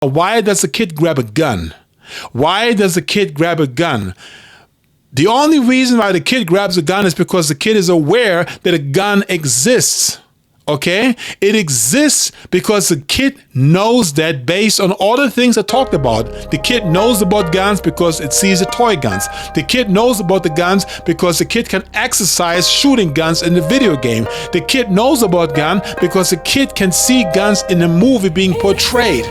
Why does a kid grab a gun? Why does a kid grab a gun? The only reason why the kid grabs a gun is because the kid is aware that a gun exists. Okay? It exists because the kid knows that based on all the things I talked about. The kid knows about guns because it sees the toy guns. The kid knows about the guns because the kid can exercise shooting guns in the video game. The kid knows about gun because the kid can see guns in the movie being portrayed.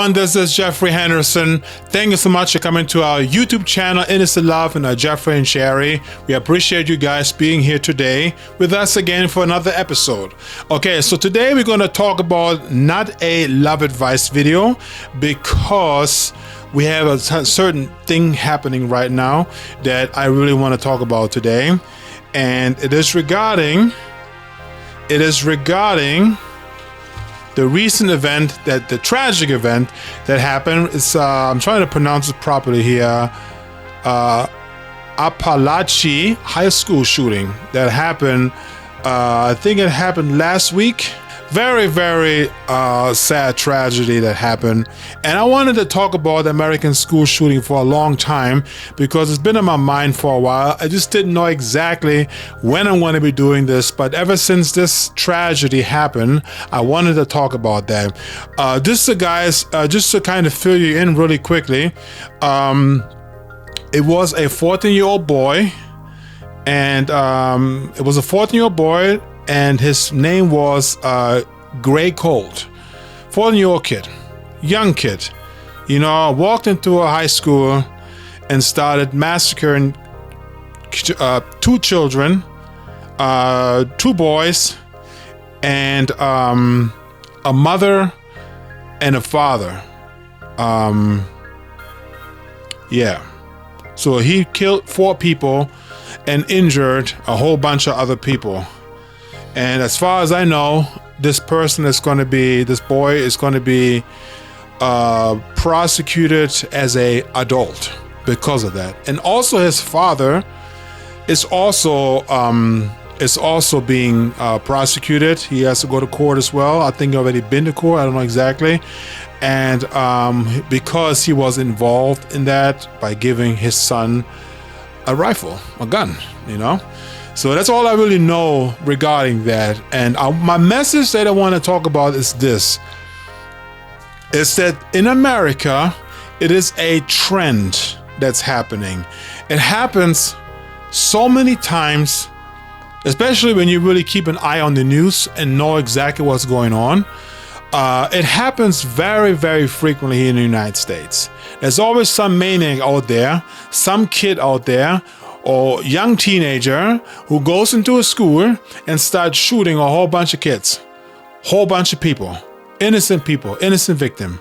This is Geoffrey Henderson. Thank you so much for coming to our YouTube channel, Innocent Love, and Geoffrey and Sherry. We appreciate you guys being here today with us again for another episode. Okay, so today we're going to talk about not a love advice video because we have a certain thing happening right now that I really want to talk about today. And it is regarding the recent event, the tragic event that happened. It's I'm trying to pronounce it properly here. Apalachee Highschool shooting that happened. I think it happened last week. Very, very sad tragedy that happened. And I wanted to talk about the American school shooting for a long time because it's been on my mind for a while. I just didn't know exactly when I'm going to be doing this. But ever since this tragedy happened, I wanted to talk about that. Just to kind of fill you in really quickly, it was a 14-year-old boy. And it was a 14-year-old boy. And his name was Colt, 14-year-old kid, young kid. You know, walked into a high school and started massacring two children, two boys, and a mother and a father. So he killed 4 people and injured a whole bunch of other people. And as far as I know, this boy is going to be prosecuted as an adult because of that. And also his father is also being prosecuted. He has to go to court as well. I think he already been to court. I don't know exactly. And because he was involved in that by giving his son a rifle, a gun, you know. So that's all I really know regarding that. And my message that I want to talk about is this. Is that in America, it is a trend that's happening. It happens so many times, especially when you really keep an eye on the news and know exactly what's going on. It happens very, very frequently here in the United States. There's always some maniac out there, some kid out there, or young teenager who goes into a school and starts shooting a whole bunch of kids, whole bunch of people, innocent victim.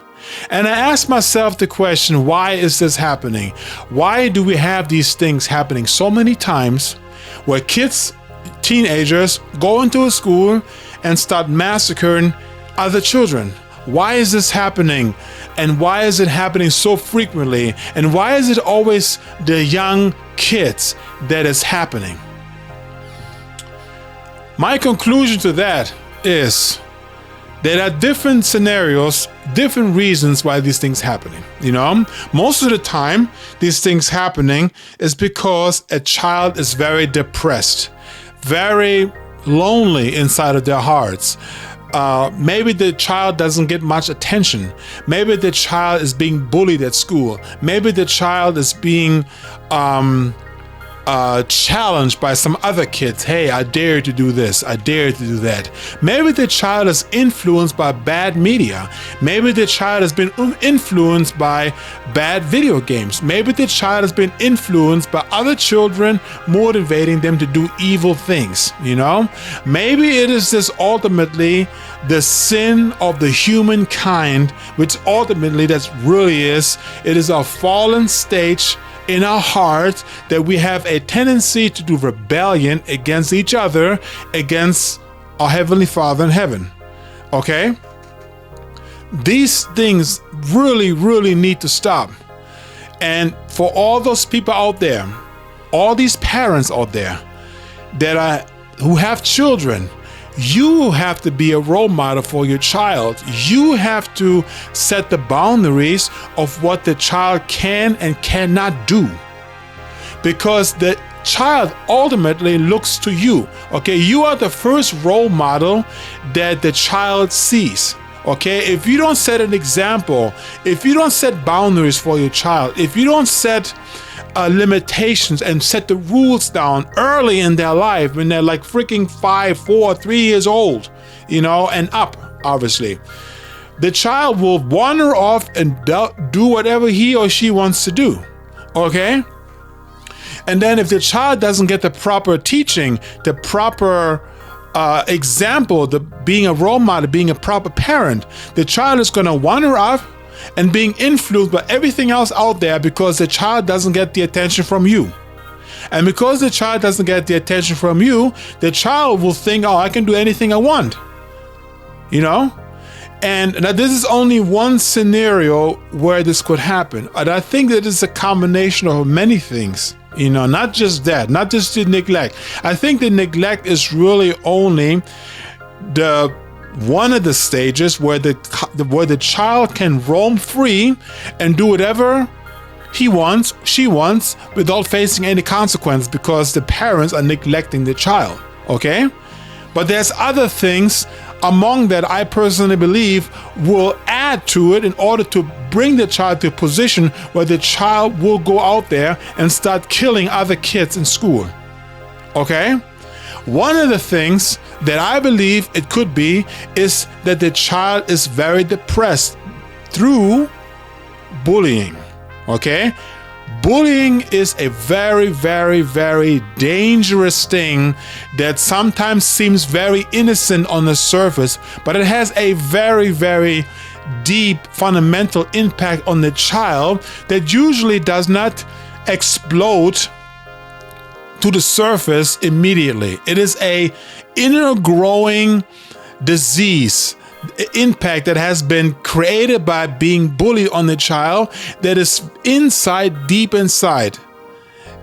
And I asked myself the question, why is this happening? Why do we have these things happening so many times where kids, teenagers go into a school and start massacring other children? Why is this happening? And why is it happening so frequently? And why is it always the young kids that is happening? My conclusion to that is there are different scenarios, different reasons why these things happening. You know, most of the time these things happening is because a child is very depressed, very lonely inside of their hearts. Maybe the child doesn't get much attention. Maybe the child is being bullied at school. Maybe the child is being challenged by some other kids. Hey, I dare to do this. I dare to do that. Maybe the child is influenced by bad media. Maybe the child has been influenced by bad video games. Maybe the child has been influenced by other children motivating them to do evil things, you know? Maybe it is just ultimately the sin of the humankind, which ultimately that really is, it is a fallen stage in our hearts that we have a tendency to do rebellion against each other, against our Heavenly Father in heaven. Okay? These things really, really need to stop. And for all those people out there, all these parents out there who have children, you have to be a role model for your child. You have to set the boundaries of what the child can and cannot do. Because the child ultimately looks to you. Okay, you are the first role model that the child sees. Okay, if you don't set an example, if you don't set boundaries for your child, if you don't set limitations and set the rules down early in their life when they're like freaking 5, 4, 3 years old, and up, obviously, the child will wander off and do whatever he or she wants to do. Okay? And then if the child doesn't get the proper teaching, the proper example, being a role model, being a proper parent, the child is going to wander off and being influenced by everything else out there because the child doesn't get the attention from you. And because the child doesn't get the attention from you, the child will think, I can do anything I want. And now this is only one scenario where this could happen. And I think that it's a combination of many things. Not just that, not just the neglect. I think the neglect is really only one of the stages where the child can roam free and do whatever he wants, she wants, without facing any consequence because the parents are neglecting the child. Okay? But there's other things among that I personally believe will add to it in order to bring the child to a position where the child will go out there and start killing other kids in school. Okay? One of the things that I believe it could be is that the child is very depressed through bullying. Okay? Bullying is a very, very, very dangerous thing that sometimes seems very innocent on the surface, but it has a very, very deep fundamental impact on the child that usually does not explode to the surface immediately. It is a inner growing disease impact that has been created by being bullied on the child that is inside, deep inside.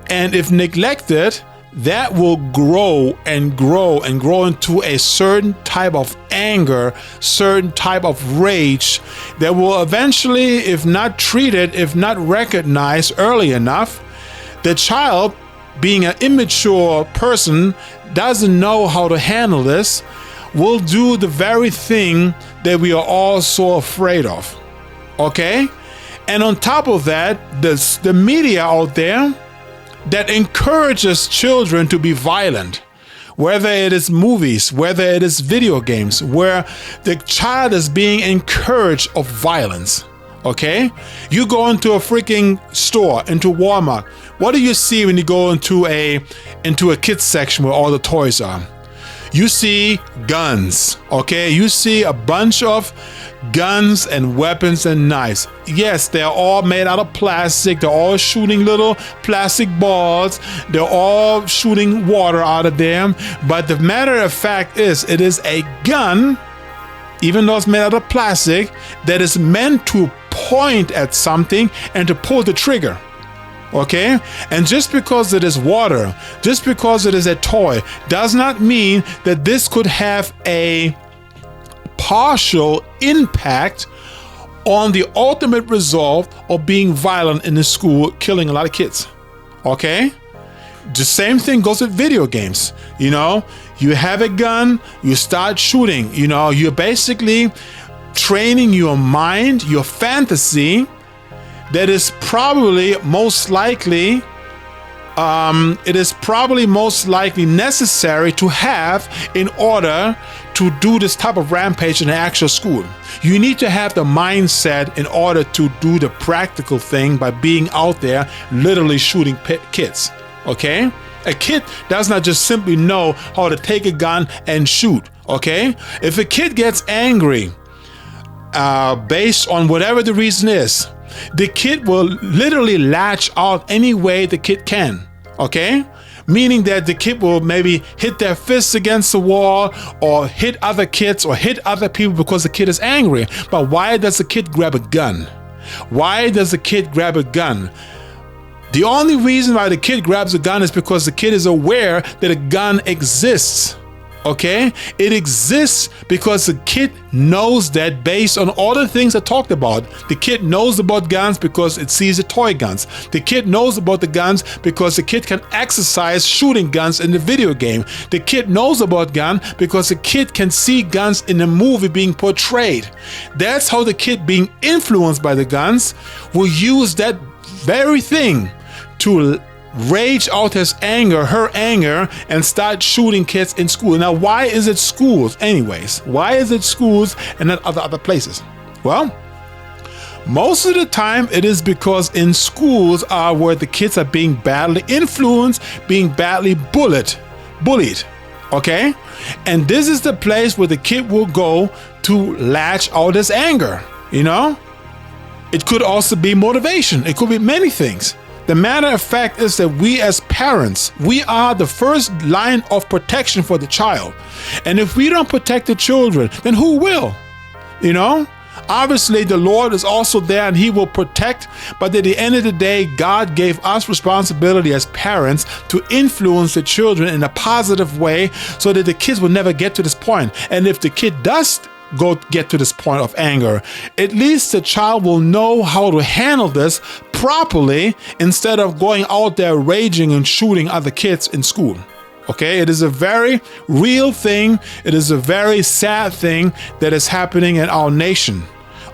And if neglected, that will grow and grow and grow into a certain type of anger, certain type of rage that will eventually, if not treated, if not recognized early enough, the child, being an immature person, doesn't know how to handle this, will do the very thing that we are all so afraid of. Okay? And on top of that, the media out there that encourages children to be violent, whether it is movies, whether it is video games, where the child is being encouraged of violence. Okay? You go into a freaking store, into Walmart. What do you see when you go into a kids section where all the toys are? You see guns, okay? You see a bunch of guns and weapons and knives. Yes, they're all made out of plastic. They're all shooting little plastic balls. They're all shooting water out of them. But the matter of fact is, it is a gun, even though it's made out of plastic, that is meant to point at something and to pull the trigger. Okay? And just because it is water, just because it is a toy, does not mean that this could have a partial impact on the ultimate result of being violent in the school, killing a lot of kids. Okay? The same thing goes with video games. You have a gun, you start shooting. You're basically training your mind, your fantasy, that is probably most likely necessary to have in order to do this type of rampage in an actual school. You need to have the mindset in order to do the practical thing by being out there literally shooting kids. Okay? A kid does not just simply know how to take a gun and shoot. Okay? If a kid gets angry, based on whatever the reason is, the kid will literally latch out any way the kid can, okay? Meaning that the kid will maybe hit their fists against the wall or hit other kids or hit other people because the kid is angry. But why does the kid grab a gun? Why does the kid grab a gun? The only reason why the kid grabs a gun is because the kid is aware that a gun exists. Okay? It exists because the kid knows that based on all the things I talked about. The kid knows about guns because it sees the toy guns. The kid knows about the guns because the kid can exercise shooting guns in the video game. The kid knows about gun because the kid can see guns in the movie being portrayed. That's how the kid, being influenced by the guns, will use that very thing to rage out his anger, her anger, and start shooting kids in school. Now, why is it schools anyways? Why is it schools and not other places? Well, most of the time it is because in schools are where the kids are being badly influenced, being badly bullied, okay? And this is the place where the kid will go to latch out his anger, you know? It could also be motivation. It could be many things. The matter of fact is that we as parents, we are the first line of protection for the child. And if we don't protect the children, then who will? You know? Obviously, the Lord is also there and He will protect. But at the end of the day, God gave us responsibility as parents to influence the children in a positive way so that the kids will never get to this point. And if the kid does get to this point of anger, at least the child will know how to handle this properly instead of going out there raging and shooting other kids in school. Okay, it is a very real thing. It is a very sad thing that is happening in our nation.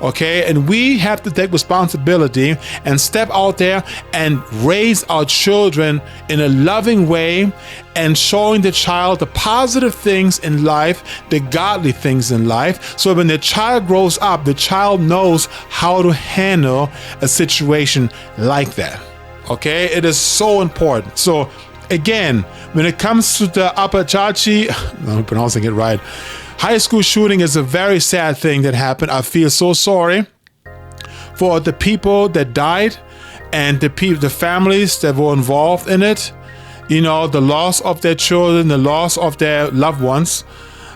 Okay, and we have to take responsibility and step out there and raise our children in a loving way and showing the child the positive things in life, the godly things in life. So when the child grows up, the child knows how to handle a situation like that. Okay, it is so important. So again, when it comes to the Apalachee, I'm pronouncing it right, high school shooting is a very sad thing that happened. I feel so sorry for the people that died and the families that were involved in it. You know, the loss of their children, the loss of their loved ones.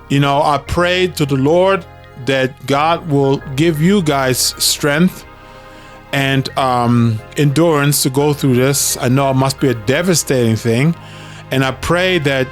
You know, I pray to the Lord that God will give you guys strength and endurance to go through this. I know it must be a devastating thing. And I pray that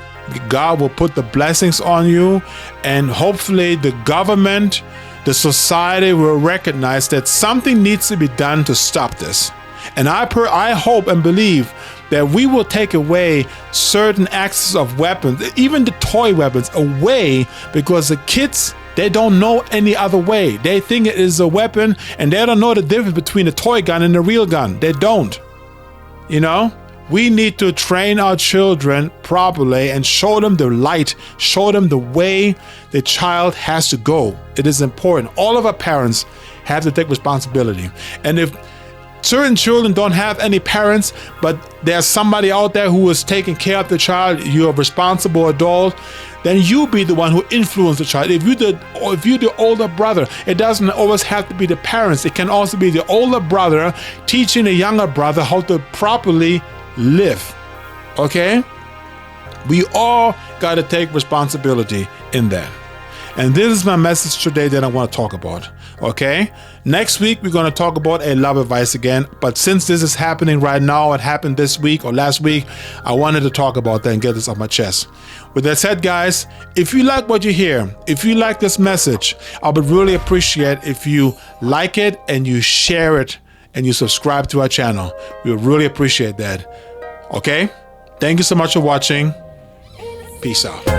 God will put the blessings on you, and hopefully the government, the society will recognize that something needs to be done to stop this. And I hope and believe that we will take away certain access of weapons, even the toy weapons, away, because the kids, they don't know any other way. They think it is a weapon and they don't know the difference between a toy gun and a real gun. They don't. You know? We need to train our children properly and show them the light, show them the way the child has to go. It is important. All of our parents have to take responsibility. And if certain children don't have any parents, but there's somebody out there who is taking care of the child, you're a responsible adult, then you be the one who influences the child. If you're the older brother, it doesn't always have to be the parents. It can also be the older brother teaching the younger brother how to properly live. Okay? We all got to take responsibility in that. And this is my message today that I want to talk about. Okay? Next week, we're going to talk about a love advice again. But since this is happening right now, it happened this week or last week, I wanted to talk about that and get this off my chest. With that said, guys, if you like what you hear, if you like this message, I would really appreciate if you like it and you share it and you subscribe to our channel. We would really appreciate that. Okay? Thank you so much for watching. Peace out.